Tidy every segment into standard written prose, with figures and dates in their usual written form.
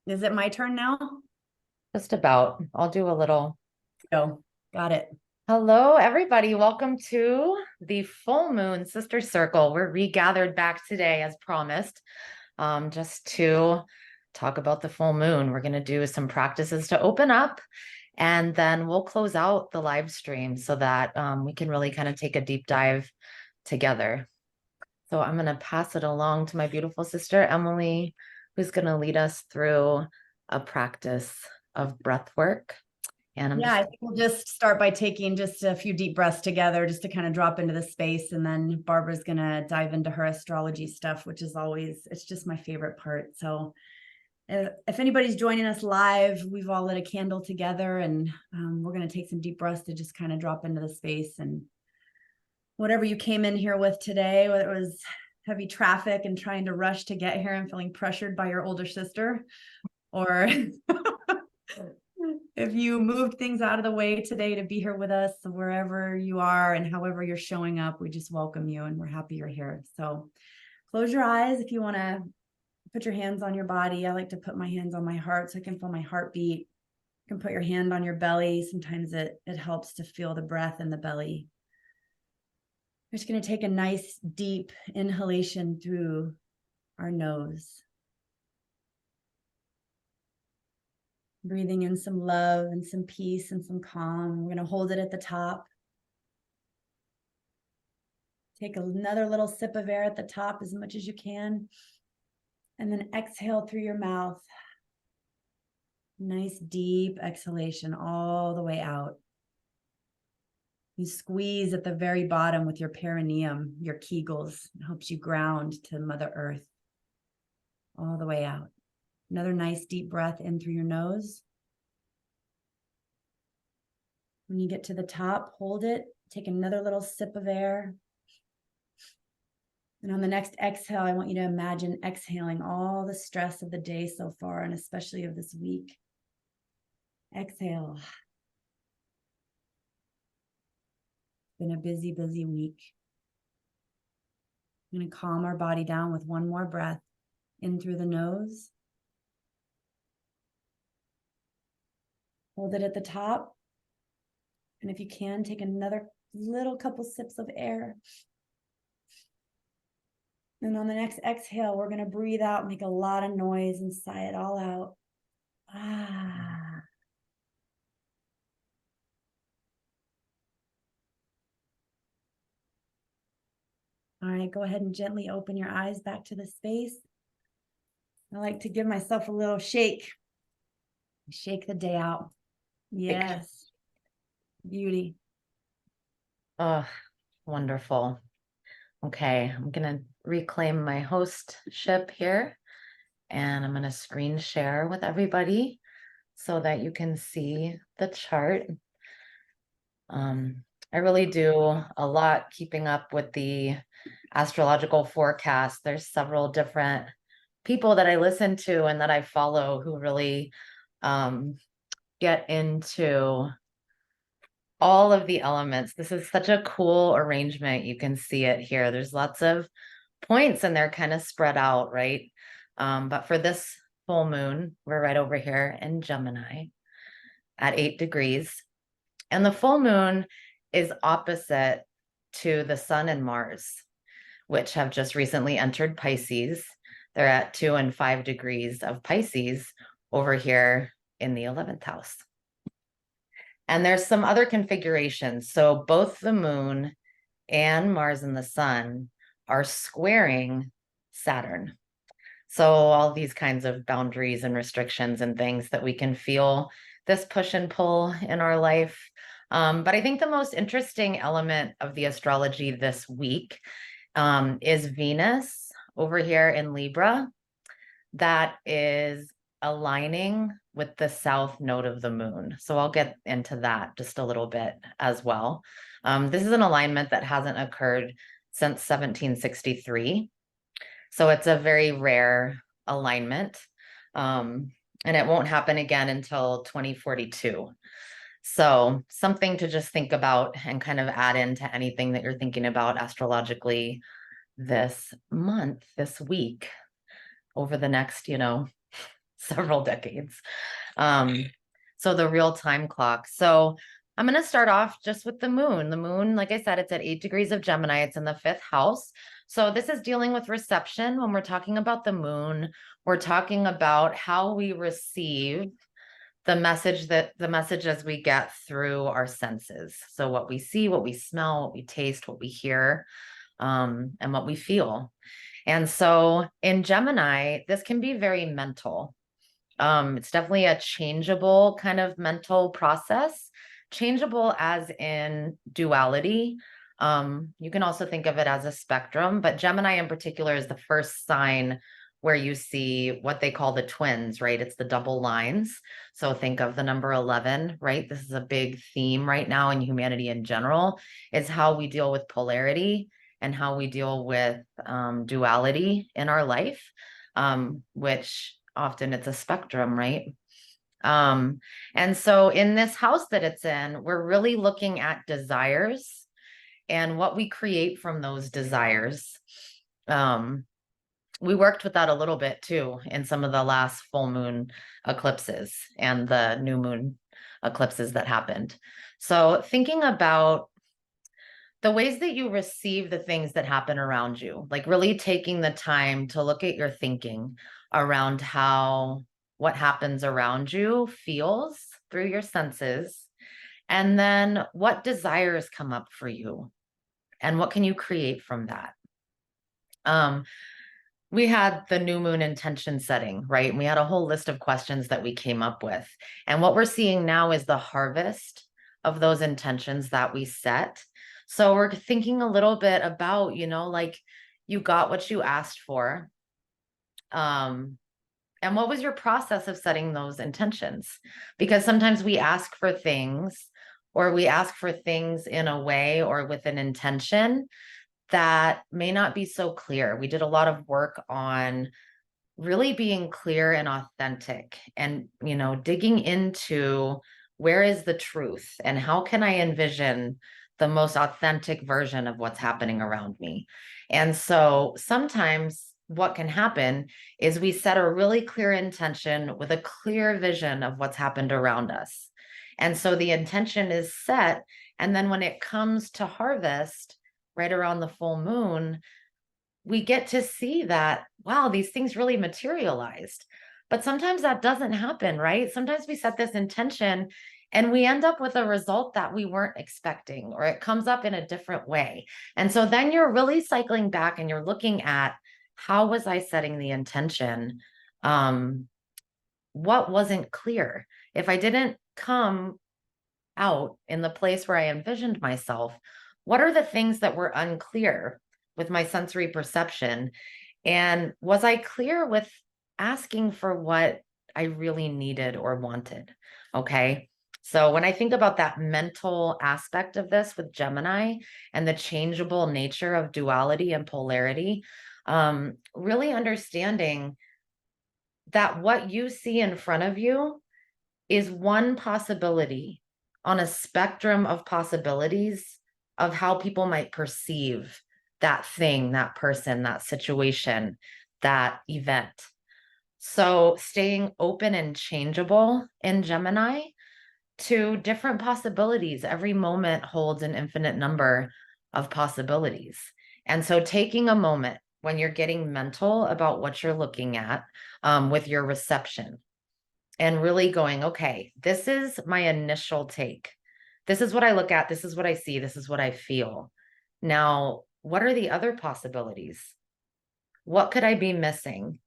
Is it my turn now? Just about. I'll do a little. Go. Got it. Hello, everybody. Welcome to the full moon sister circle. We're regathered back today as promised, just to talk about the full moon. We're going to do some practices to open up, and then we'll close out the live stream so that we can really kind of take a deep dive together. So I'm going to pass it along to my beautiful sister, Emily, who's going to lead us through a practice of breath work. And I'm Yeah, just I think we'll just start by taking just a few deep breaths together just to kind of drop into the space. And then Barbara's going to dive into her astrology stuff, which is always, it's just my favorite part. So if anybody's joining us live, we've all lit a candle together and we're going to take some deep breaths to just kind of drop into the space. And whatever you came in here with today, whether it was heavy traffic and trying to rush to get here and feeling pressured by your older sister, or if you moved things out of the way today to be here with us, wherever you are and however you're showing up, we just welcome you and we're happy you're here. So close your eyes if you want to put your hands on your body. I like to put my hands on my heart so I can feel my heartbeat. You can put your hand on your belly. Sometimes it helps to feel the breath in the belly. We're just going to take a nice deep inhalation through our nose. Breathing in some love and some peace and some calm. We're going to hold it at the top. Take another little sip of air at the top as much as you can. And then exhale through your mouth. Nice deep exhalation all the way out. You squeeze at the very bottom with your perineum, your kegels. It helps you ground to Mother Earth all the way out. Another nice deep breath in through your nose. When you get to the top, hold it. Take another little sip of air. And on the next exhale, I want you to imagine exhaling all the stress of the day so far, and especially of this week. Exhale. It's been a busy, busy week. I'm going to calm our body down with one more breath in through the nose. Hold it at the top. And if you can, take another little couple sips of air. And on the next exhale, we're going to breathe out, make a lot of noise, and sigh it all out. Ah. All right, go ahead and gently open your eyes back to the space. I like to give myself a little shake. Shake the day out. Yes. Beauty. oh, wonderful. Okay, I'm gonna reclaim my hostship here and I'm gonna screen share with everybody so that you can see the chart. I really do a lot keeping up with the astrological forecast. There's several different people that I listen to and that I follow who really get into all of the elements. This is such a cool arrangement. You can see it here. There's lots of points and they're kind of spread out, right? But for this full moon, we're right over here in Gemini at 8 degrees. And the full moon is opposite to the sun and Mars, which have just recently entered Pisces. They're at 2 and 5 degrees of Pisces over here in the 11th house. And there's some other configurations. So both the moon and Mars and the sun are squaring Saturn. So all these kinds of boundaries and restrictions and things that we can feel this push and pull in our life. But I think the most interesting element of the astrology this week is Venus over here in Libra. That is aligning with the south node of the moon. So I'll get into that just a little bit as well. This is an alignment that hasn't occurred since 1763. So it's a very rare alignment. And it won't happen again until 2042. So something to just think about and kind of add into anything that you're thinking about astrologically this month, this week, over the next, several decades. So the real time clock. So I'm going to start off just with the moon. The moon, like I said, it's at 8 degrees of Gemini. It's in the 5th house. So this is dealing with reception. When we're talking about the moon, we're talking about how we receive the messages we get through our senses. So what we see, what we smell, what we taste, what we hear, and what we feel. And so in Gemini, this can be very mental. It's definitely a changeable kind of mental process, changeable as in duality. You can also think of it as a spectrum, but Gemini in particular is the first sign where you see what they call the twins, right? It's the double lines. So think of the number 11, right? This is a big theme right now in humanity in general, is how we deal with polarity and how we deal with duality in our life, which often it's a spectrum, right? And so in this house that it's in, we're really looking at desires and what we create from those desires. We worked with that a little bit too in some of the last full moon eclipses and the new moon eclipses that happened. So thinking about the ways that you receive the things that happen around you, like really taking the time to look at your thinking around how what happens around you feels through your senses, and then what desires come up for you and what can you create from that. We had the new moon intention setting, right? And we had a whole list of questions that we came up with. And what we're seeing now is the harvest of those intentions that we set. So we're thinking a little bit about, like you got what you asked for. And what was your process of setting those intentions? Because sometimes we ask for things, or we ask for things in a way or with an intention that may not be so clear. We did a lot of work on really being clear and authentic and, digging into where is the truth and how can I envision the most authentic version of what's happening around me. And so sometimes what can happen is we set a really clear intention with a clear vision of what's happened around us. And so the intention is set. And then when it comes to harvest, right around the full moon, we get to see that, wow, these things really materialized. But sometimes that doesn't happen, right? Sometimes we set this intention and we end up with a result that we weren't expecting, or it comes up in a different way. And so then you're really cycling back and you're looking at, how was I setting the intention? What wasn't clear? If I didn't come out in the place where I envisioned myself, what are the things that were unclear with my sensory perception? And was I clear with asking for what I really needed or wanted? Okay. So when I think about that mental aspect of this with Gemini and the changeable nature of duality and polarity, really understanding that what you see in front of you is one possibility on a spectrum of possibilities of how people might perceive that thing, that person, that situation, that event. So staying open and changeable in Gemini to different possibilities. Every moment holds an infinite number of possibilities. And so taking a moment when you're getting mental about what you're looking at, with your reception, and really going, okay, this is my initial take. This is what I look at. This is what I see. This is what I feel. Now, what are the other possibilities? What could I be missing?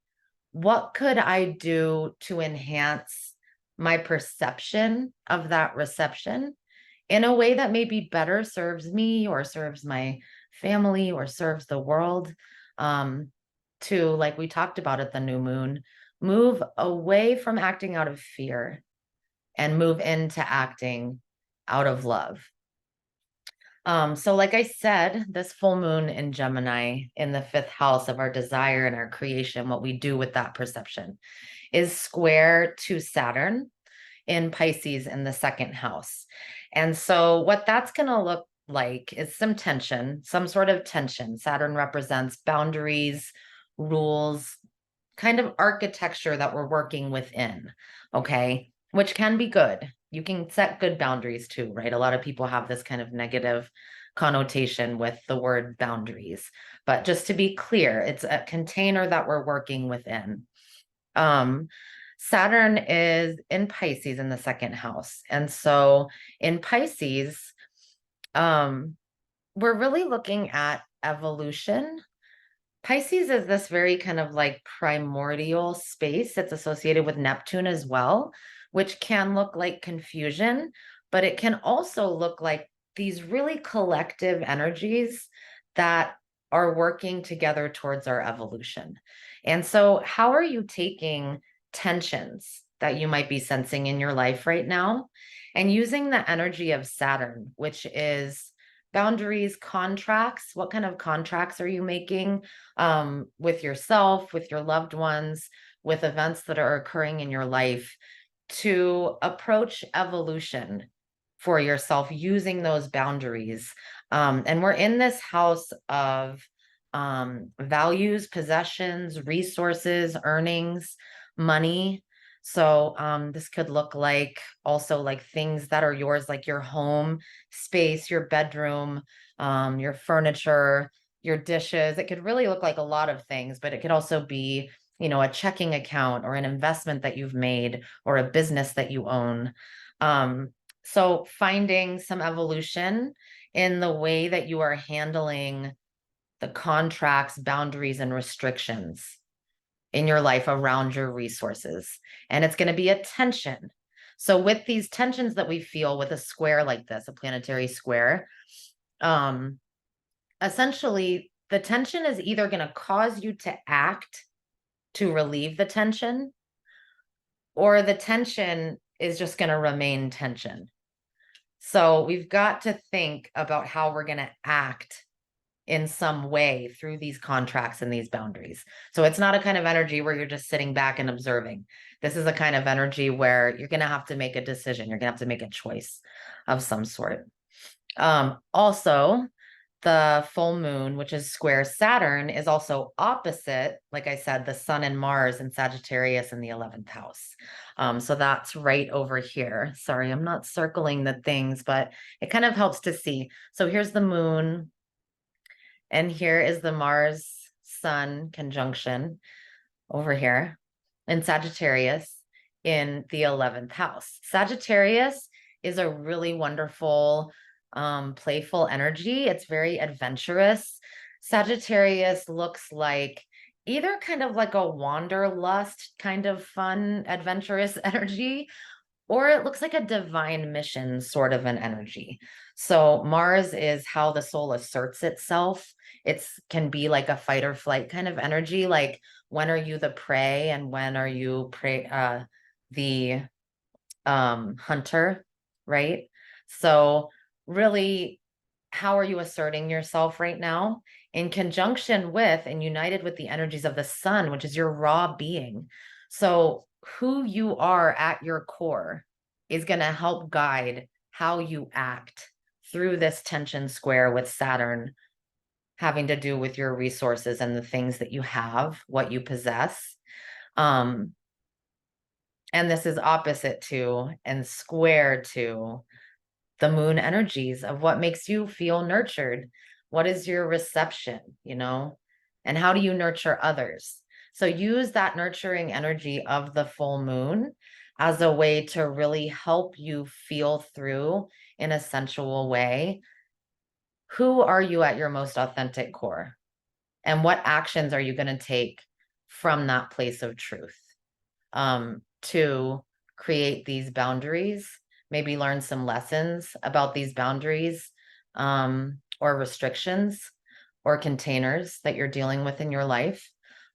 What could I do to enhance my perception of that reception in a way that maybe better serves me or serves my family or serves the world? To, like we talked about at the new moon, move away from acting out of fear and move into acting out of love. So like I said, this full moon in Gemini in the 5th house of our desire and our creation, what we do with that perception, is square to Saturn in Pisces in the 2nd house. And so what that's going to look like is some tension, some sort of tension. Saturn represents boundaries, rules, kind of architecture that we're working within, okay? Which can be good. You can set good boundaries too, right? A lot of people have this kind of negative connotation with the word boundaries. But just to be clear, it's a container that we're working within. Um, Saturn is in Pisces in the second house. And so in Pisces, we're really looking at evolution. Pisces is this very kind of like primordial space that's associated with Neptune as well, which can look like confusion, but it can also look like these really collective energies that are working together towards our evolution. And so, how are you taking tensions that you might be sensing in your life right now and using the energy of Saturn, which is boundaries, contracts? What kind of contracts are you making with yourself, with your loved ones, with events that are occurring in your life to approach evolution for yourself using those boundaries? And we're in this house of values, possessions, resources, earnings, money. So this could look like also like things that are yours, like your home space, your bedroom, your furniture, your dishes. It could really look like a lot of things, but it could also be, you know, a checking account or an investment that you've made or a business that you own. So finding some evolution in the way that you are handling the contracts, boundaries, and restrictions in your life around your resources. And it's going to be a tension. So with these tensions that we feel with a square like this, a planetary square, essentially the tension is either going to cause you to act to relieve the tension, or the tension is just going to remain tension. So we've got to think about how we're going to act in some way through these contracts and these boundaries. So it's not a kind of energy where you're just sitting back and observing. This is a kind of energy where you're going to have to make a decision. You're going to have to make a choice of some sort. Also, the full moon, which is square Saturn, is also opposite, like I said, the sun and Mars in Sagittarius in the 11th house. So that's right over here. Sorry, I'm not circling the things, but it kind of helps to see. So here's the moon, and here is the Mars Sun conjunction over here in Sagittarius in the 11th house. Sagittarius is a really wonderful, playful energy. It's very adventurous. Sagittarius looks like either kind of like a wanderlust kind of fun, adventurous energy, or it looks like a divine mission sort of an energy. So Mars is how the soul asserts itself. It's can be like a fight or flight kind of energy. Like when are you the prey and when are you the hunter, right? So really, how are you asserting yourself right now in conjunction with and united with the energies of the sun, which is your raw being? So who you are at your core is going to help guide how you act through this tension square with Saturn having to do with your resources and the things that you have, what you possess. And this is opposite to and square to the moon energies of what makes you feel nurtured. What is your reception, you know? And how do you nurture others? So use that nurturing energy of the full moon as a way to really help you feel through in a sensual way. Who are you at your most authentic core? And what actions are you going to take from that place of truth to create these boundaries, maybe learn some lessons about these boundaries or restrictions or containers that you're dealing with in your life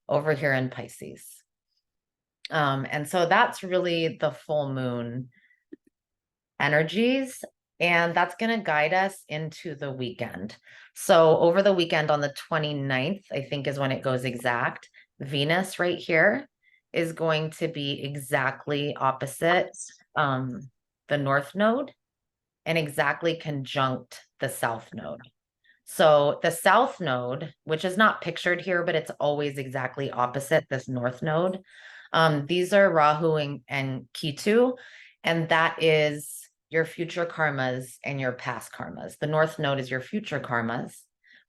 over here in Pisces. And so that's really the full moon energies. And that's going to guide us into the weekend. So over the weekend on the 29th, I think is when it goes exact, Venus right here is going to be exactly opposite the north node and exactly conjunct the south node. So the south node, which is not pictured here, but it's always exactly opposite this north node. These are Rahu and Ketu, and that is your future karmas and your past karmas. The north node is your future karmas,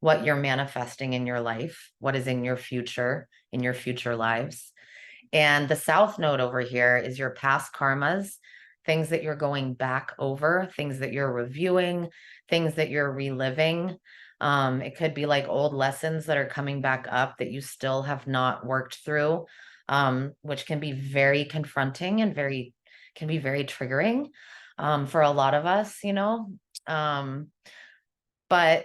what you're manifesting in your life, what is in your future lives. And the south node over here is your past karmas, things that you're going back over, things that you're reviewing, things that you're reliving. It could be like old lessons that are coming back up that you still have not worked through, which can be very confronting and can be very triggering for a lot of us, you know. But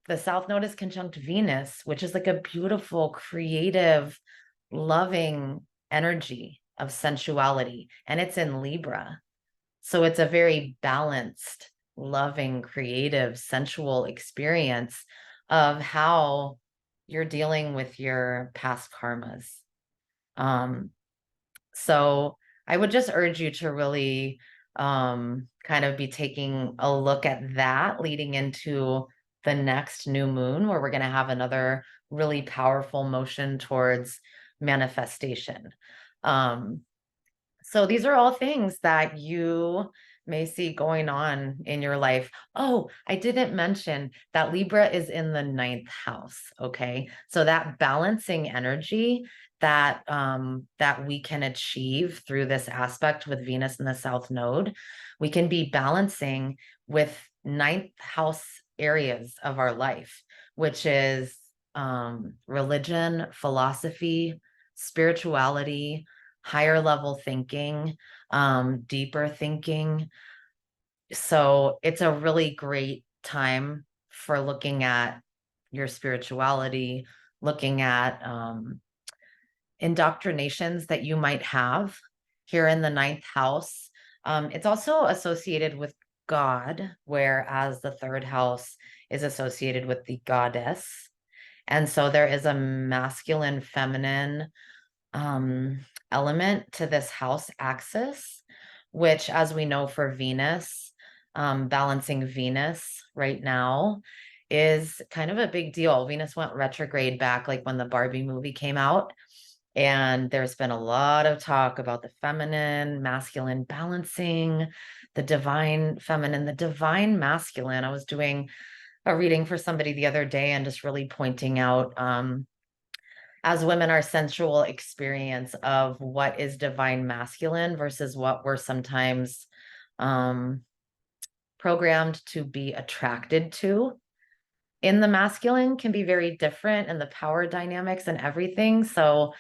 the south node is conjunct Venus, which is like a beautiful, creative, loving energy of sensuality, and it's in Libra. So it's a very balanced, loving, creative, sensual experience of how you're dealing with your past karmas. So I would just urge you to really kind of be taking a look at that leading into the next new moon, where we're going to have another really powerful motion towards manifestation. So these are all things that you may see going on in your life. Oh, I didn't mention that Libra is in the ninth house. Okay. So that balancing energy that we can achieve through this aspect with Venus in the south node, we can be balancing with ninth house areas of our life, which is religion, philosophy, spirituality, higher level thinking, deeper thinking. So it's a really great time for looking at your spirituality, looking at indoctrinations that you might have here in the ninth house. It's also associated with God, whereas the third house is associated with the goddess. And so there is a masculine, feminine element to this house axis, which, as we know for Venus, balancing Venus right now is kind of a big deal. Venus went retrograde back like when the Barbie movie came out. And there's been a lot of talk about the feminine, masculine balancing, the divine feminine, the divine masculine. I was doing a reading for somebody the other day and just really pointing out as women, our sensual experience of what is divine masculine versus what we're sometimes programmed to be attracted to in the masculine can be very different, and the power dynamics and everything. So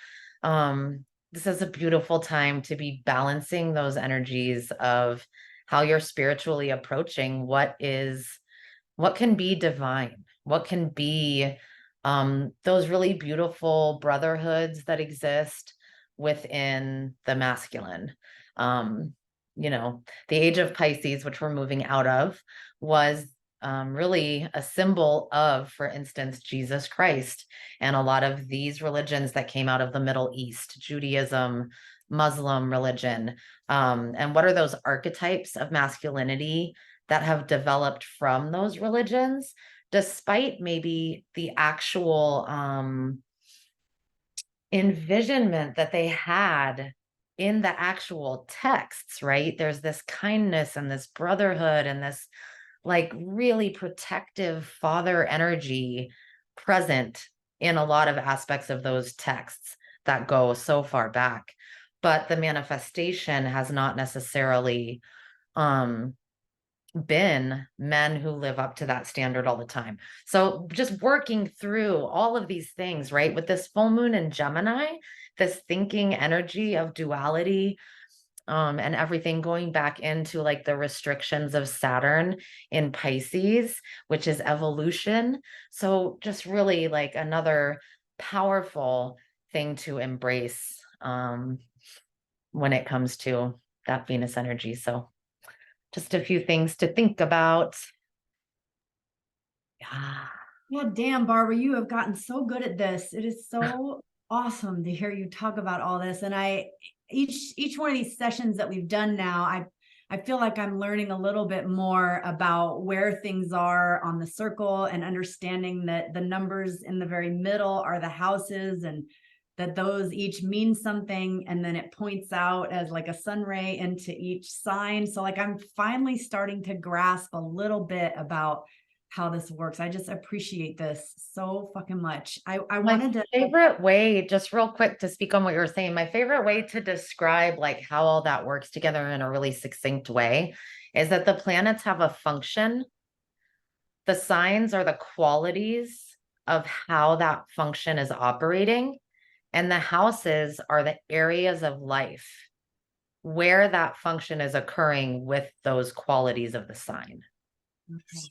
this is a beautiful time to be balancing those energies of how you're spiritually approaching what can be divine, what can be those really beautiful brotherhoods that exist within the masculine. The age of Pisces, which we're moving out of, was really a symbol of, for instance, Jesus Christ and a lot of these religions that came out of the Middle East, Judaism, Muslim religion. And what are those archetypes of masculinity that have developed from those religions, despite maybe the actual envisionment that they had in the actual texts, right? There's this kindness and this brotherhood and this like really protective father energy present in a lot of aspects of those texts that go so far back. But the manifestation has not necessarily been men who live up to that standard all the time. So just working through all of these things, right? With this full moon in Gemini, this thinking energy of duality, and everything going back into like the restrictions of Saturn in Pisces, which is evolution. So just really like another powerful thing to embrace when it comes to that Venus energy. So just a few things to think about. Yeah. Yeah, damn, Barbara, you have gotten so good at this. It is so awesome to hear you talk about all this. And each one of these sessions that we've done now, I feel like I'm learning a little bit more about where things are on the circle and understanding that the numbers in the very middle are the houses, and that those each mean something. And then it points out as like a sun ray into each sign. So like I'm finally starting to grasp a little bit about how this works. I just appreciate this so fucking much. I My wanted to. favorite way, just real quick to speak on what you were saying, my favorite way to describe like how all that works together in a really succinct way is that the planets have a function. The signs are the qualities of how that function is operating, and the houses are the areas of life where that function is occurring with those qualities of the sign. Okay.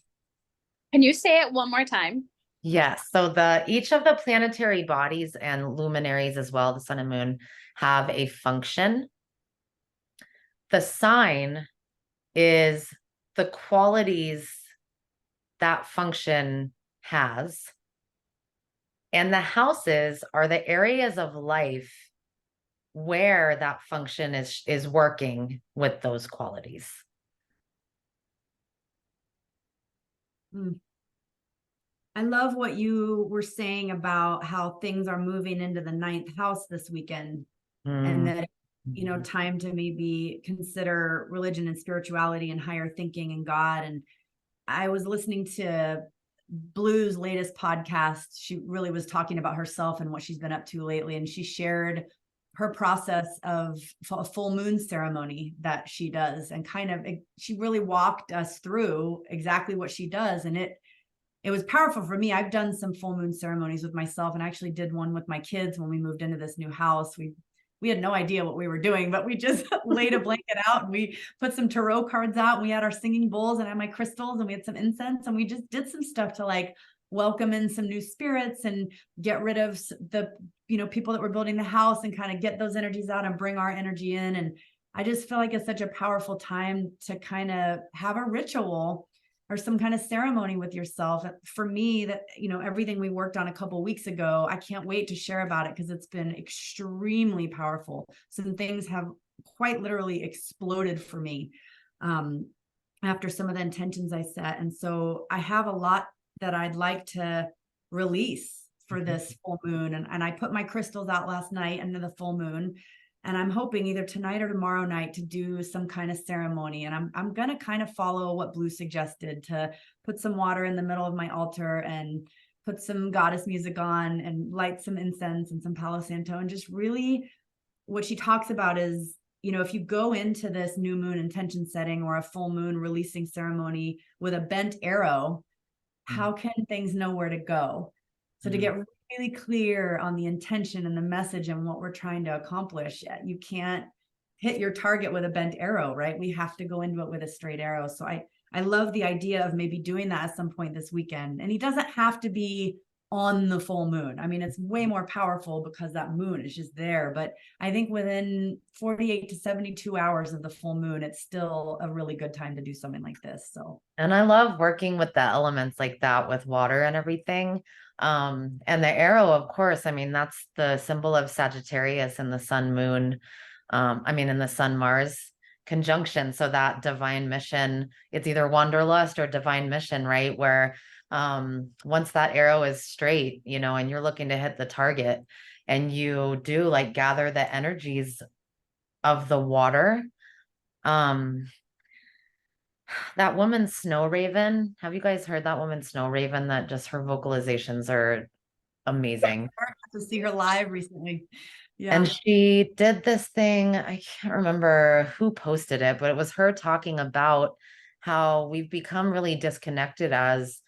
Can you say it one more time? Yes. So the each of the planetary bodies and luminaries as well, the sun and moon, have a function. The sign is the qualities that function has. And the houses are the areas of life where that function is working with those qualities. Mm. I love what you were saying about how things are moving into the ninth house this weekend, and that, time to maybe consider religion and spirituality and higher thinking and God. And I was listening to Blue's latest podcast. She really was talking about herself and what she's been up to lately. And she shared her process of a full moon ceremony that she does, and she really walked us through exactly what she does. And it was powerful for me. I've done some full moon ceremonies with myself, and I actually did one with my kids when we moved into this new house. We had no idea what we were doing, but we just laid a blanket out and we put some tarot cards out, and we had our singing bowls, and I had my crystals, and we had some incense, and we just did some stuff to like welcome in some new spirits and get rid of the, people that were building the house, and kind of get those energies out and bring our energy in. And I just feel like it's such a powerful time to kind of have a ritual or some kind of ceremony with yourself. For me, that, everything we worked on a couple of weeks ago, I can't wait to share about it because it's been extremely powerful. Some things have quite literally exploded for me after some of the intentions I set. And so I have a lot that I'd like to release for this full moon. And I put my crystals out last night under the full moon. And I'm hoping either tonight or tomorrow night to do some kind of ceremony. And I'm going to kind of follow what Blue suggested, to put some water in the middle of my altar and put some goddess music on and light some incense and some Palo Santo. And just really what she talks about is, if you go into this new moon intention setting or a full moon releasing ceremony with a bent arrow, how can things know where to go? So to get really clear on the intention and the message and what we're trying to accomplish, you can't hit your target with a bent arrow, right? We have to go into it with a straight arrow. So I love the idea of maybe doing that at some point this weekend. And he doesn't have to be on the full moon. I mean, it's way more powerful because that moon is just there. But I think within 48 to 72 hours of the full moon, it's still a really good time to do something like this. So, and I love working with the elements like that with water and everything. And the arrow, of course, I mean, that's the symbol of Sagittarius and the sun moon. And the sun Mars conjunction. So that divine mission, it's either wanderlust or divine mission, right? Where once that arrow is straight, and you're looking to hit the target, and you do like gather the energies of the water. That woman Snow Raven, have you guys heard that woman Snow Raven? That just her vocalizations are amazing. to see her live recently. Yeah. And she did this thing, I can't remember who posted it, but it was her talking about how we've become really disconnected as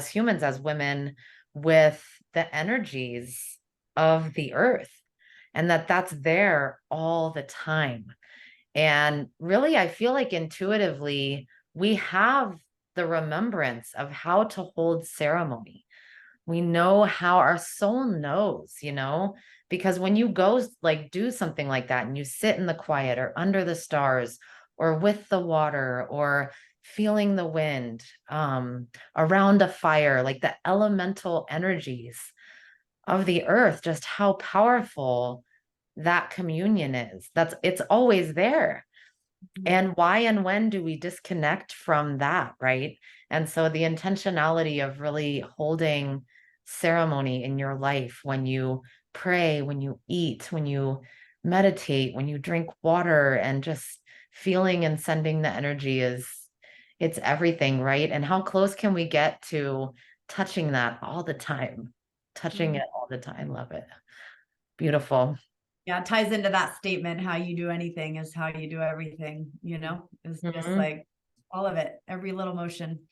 humans, as women, with the energies of the earth, and that's there all the time. And really, I feel like intuitively, we have the remembrance of how to hold ceremony. We know how our soul knows, because when you go like do something like that and you sit in the quiet or under the stars or with the water or feeling the wind around a fire, like the elemental energies of the earth, just how powerful that communion is. It's always there. And why and when do we disconnect from that, right? And so the intentionality of really holding ceremony in your life when you pray, when you eat, when you meditate, when you drink water, and just feeling and sending the energy is it's everything, right? And how close can we get to touching that all the time? Touching it all the time. Love it. Beautiful. Yeah, it ties into that statement, how you do anything is how you do everything, it's just Mhm. like all of it, every little motion.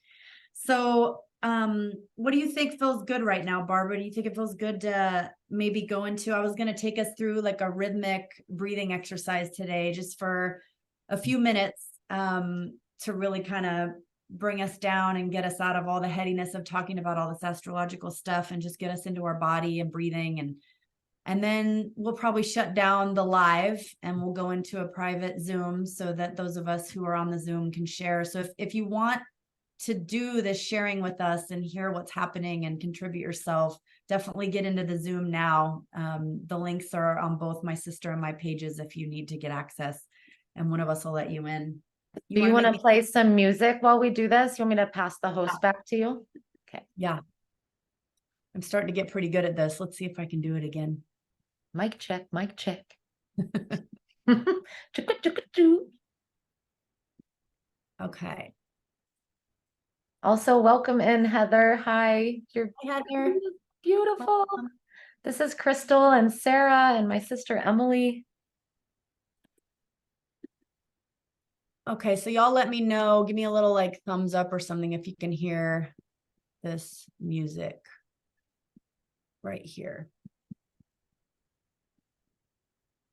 So, what do you think feels good right now, Barbara? Do you think it feels good to maybe go into, I was going to take us through like a rhythmic breathing exercise today, just for a few minutes, to really kind of bring us down and get us out of all the headiness of talking about all this astrological stuff and just get us into our body and breathing. And then we'll probably shut down the live and we'll go into a private Zoom so that those of us who are on the Zoom can share. So if you want to do this sharing with us and hear what's happening and contribute yourself, definitely get into the Zoom now. The links are on both my sister and my pages if you need to get access, and one of us will let you in. Do you want to play some music while we do this? You want me to pass the host back to you? Okay. Yeah. I'm starting to get pretty good at this. Let's see if I can do it again. Mic check, mic check. Okay. Also, welcome in, Heather. Hi, you're Hi, Heather. beautiful. This is Crystal and Sarah and my sister Emily. Okay, so y'all let me know, give me a little like thumbs up or something if you can hear this music right here.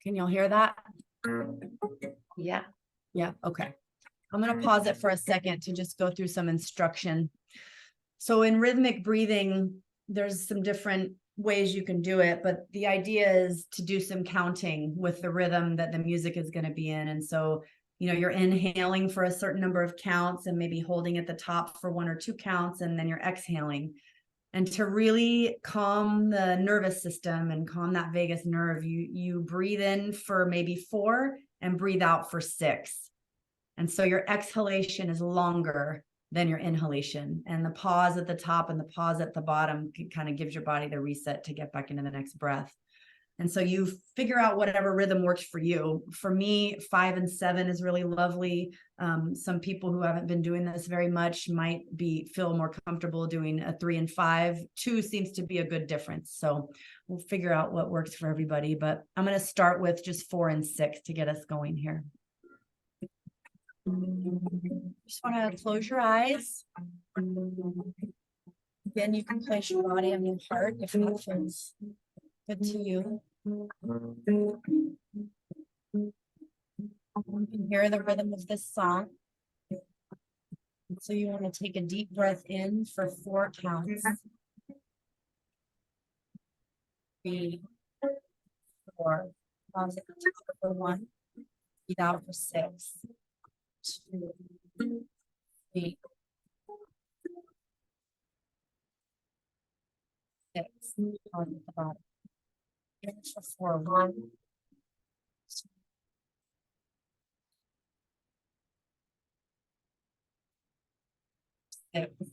Can y'all hear that? Yeah. Yeah, okay. I'm going to pause it for a second to just go through some instruction. So in rhythmic breathing, there's some different ways you can do it, but the idea is to do some counting with the rhythm that the music is going to be in. And so, you're inhaling for a certain number of counts and maybe holding at the top for 1 or 2 counts, and then you're exhaling. And to really calm the nervous system and calm that vagus nerve, you breathe in for maybe 4 and breathe out for 6. And so your exhalation is longer than your inhalation. And the pause at the top and the pause at the bottom kind of gives your body the reset to get back into the next breath. And so you figure out whatever rhythm works for you. For me, 5 and 7 is really lovely. Some people who haven't been doing this very much might feel more comfortable doing a 3 and 5. 2 seems to be a good difference. So we'll figure out what works for everybody. But I'm going to start with just 4 and 6 to get us going here. Just want to close your eyes. Again, you can place your body on your heart if that feels good to you. You can hear the rhythm of this song. So you want to take a deep breath in for 4 counts. 3, 4. Pause it for 1. Breathe out for 6. 2, 3, 6. Pause at the bottom. Finish for 4. 1, 2, 6.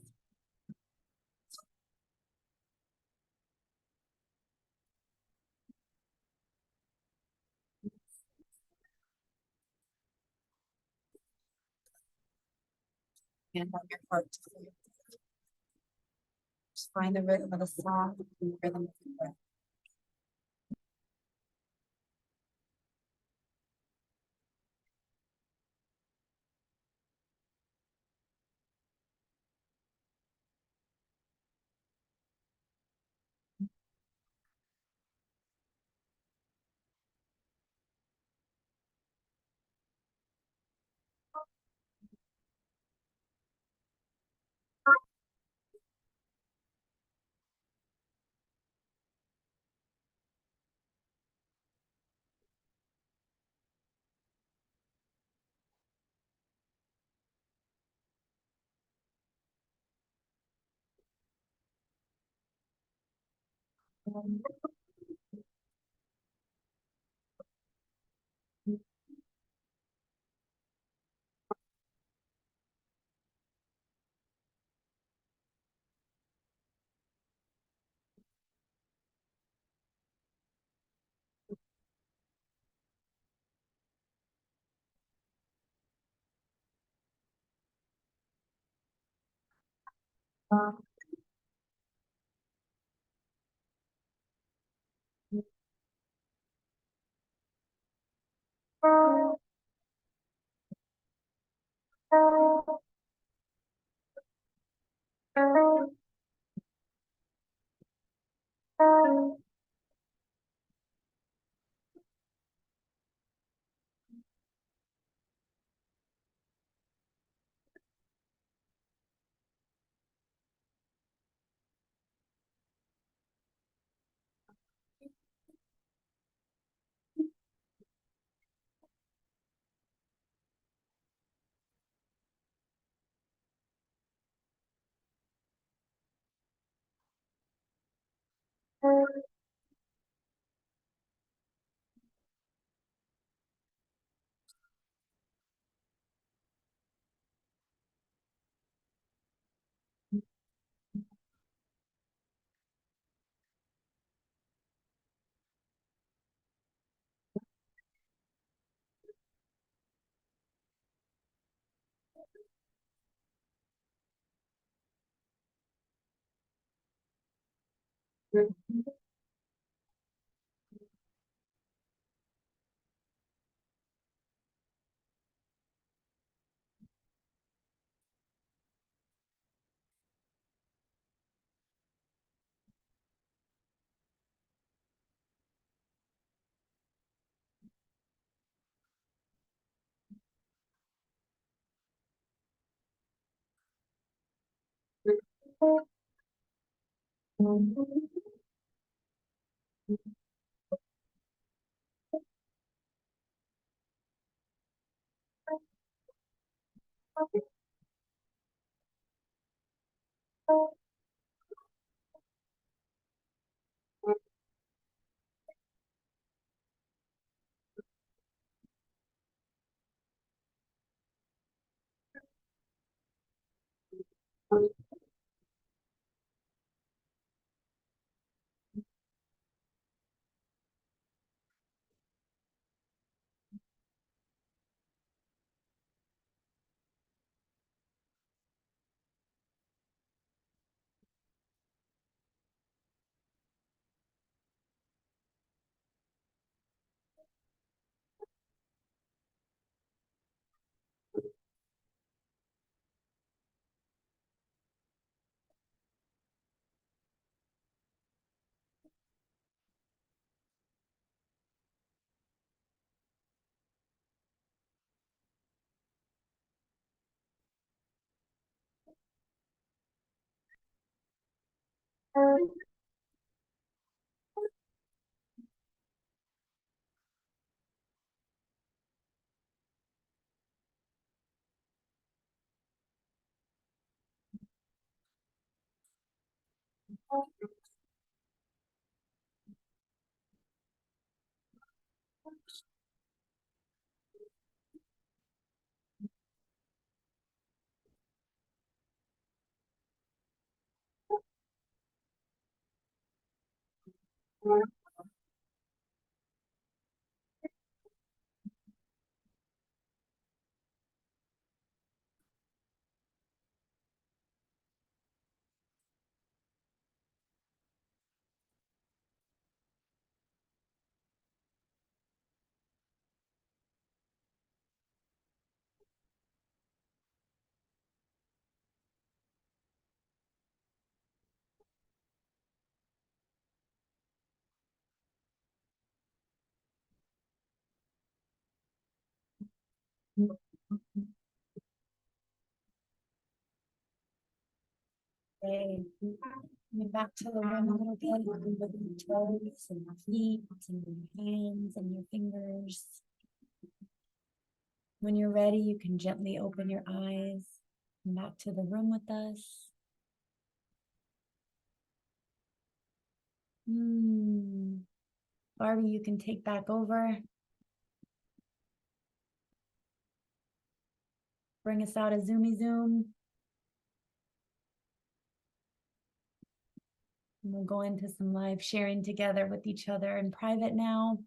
And on your heart. Just find the rhythm of the song, the rhythm of the breath. Okay. Move back to the room a little bit. You can look at your toes and your feet and your hands and your fingers. When you're ready, you can gently open your eyes. Come back to the room with us. Barbie, you can take back over. Bring us out a zoomy zoom. And we'll go into some live sharing together with each other in private now.